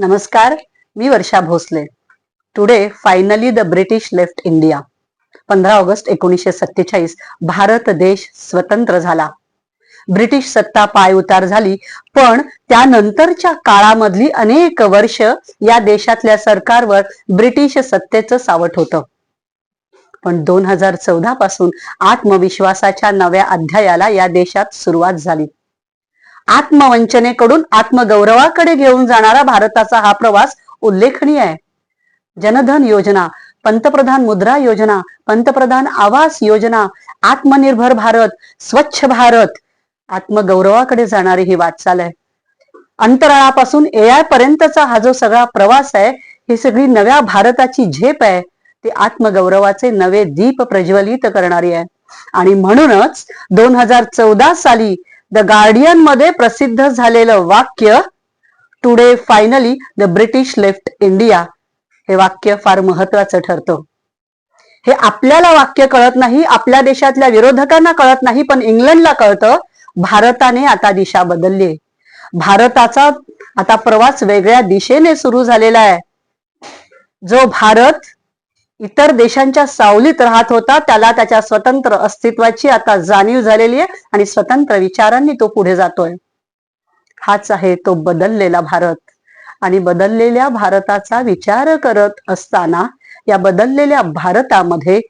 नमस्कार, मी Varsha Bhosale. Today finally the British left India. 15 August 1947 Bharat देश स्वतंत्र झाला. ब्रिटिश सत्ता पायउतार झाली, पण त्यानंतरच्या काळामधली अनेक वर्ष या देशातल्या सरकारवर ब्रिटिश सत्तेचं सावट होतं. पण 2014 पासून आत्मविश्वासाच्या नव्या अध्यायाला या देशात सुरुवात झाली. आत्मवंचनेकडून आत्मगौरवाकडे घेऊन जाणारा भारताचा हा प्रवास उल्लेखनीय आहे. जनधन योजना, पंतप्रधान मुद्रा योजना, पंतप्रधान आवास योजना, आत्मनिर्भर भारत, स्वच्छ भारत, आत्मगौरवाकडे जाणारी ही वाटचाल आहे. अंतराळापासून AI पर्यंतचा हा जो सगळा प्रवास आहे, ही सगळी नव्या भारताची झेप आहे. ती आत्मगौरवाचे नवे दीप प्रज्वलित करणारी आहे. आणि म्हणूनच 2014 साली द गार्डियन मध्ये प्रसिद्ध झालेलं वाक्य today finally the British left India हे वाक्य फार महत्वाचं ठरतं. हे आपल्याला वाक्य कळत नाही, आपल्या देशातल्या विरोधकांना कळत नाही, पण इंग्लंडला कळतं. भारताने आता दिशा बदलली. भारताचा आता प्रवास वेगळ्या दिशेने सुरू झालेला आहे. जो भारत इतर देशांच्या सावलीत राहत होता, त्याला त्याच्या स्वतंत्र अस्तित्वाची आता जाणीव झालेली आहे आणि स्वतंत्र विचारांनी तो पुढे जातोय. हाच आहे तो बदललेला भारत. आणि बदललेल्या भारताचा विचार करत असताना, या बदललेल्या भारतामध्ये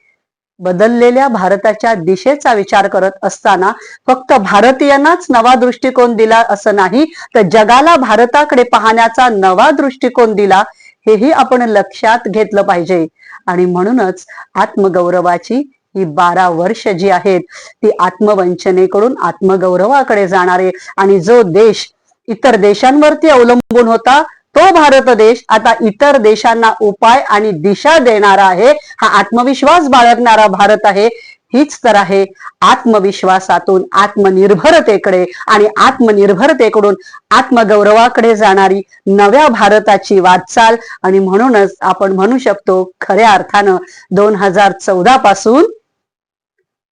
बदललेल्या भारताच्या दिशेचा विचार करत असताना फक्त भारतीयांनाच नवा दृष्टिकोन दिला असं नाही, तर जगाला भारताकडे पाहण्याचा नवा दृष्टिकोन दिला, हेही आपण लक्षात घेतलं पाहिजे. आणि म्हणूनच आत्मगौरवाची ही 12 वर्ष जी आहेत, ती आत्मवंचनेकडून आत्मगौरवाकडे जाणारे, आणि जो देश इतर देशांवरती अवलंबून होता, तो भारत देश आता इतर देशांना उपाय आणि दिशा देणारा आहे. हा आत्मविश्वास बाळगणारा भारत आहे. हीच तर आहे आत्मविश्वासातून आत्मनिर्भरतेकडे आणि आत्मनिर्भरतेकडून आत्मगौरवाकडे जाणारी नव्या भारताची वाटचाल. आणि म्हणूनच आपण म्हणू शकतो, खऱ्या अर्थानं 2014 पासून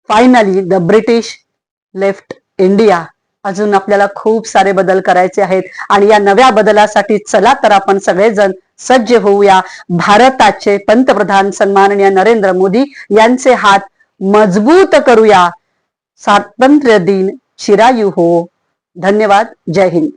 finally the British left India. अजून आपल्याला खूप सारे बदल करायचे आहेत, आणि या नव्या बदलासाठी चला तर आपण सगळेजण सज्ज होऊया. भारताचे पंतप्रधान सन्माननीय नरेंद्र मोदी यांचे हात मजबूत करूया. स्वातंत्र्य दिन चिरायू हो. धन्यवाद. जय हिंद.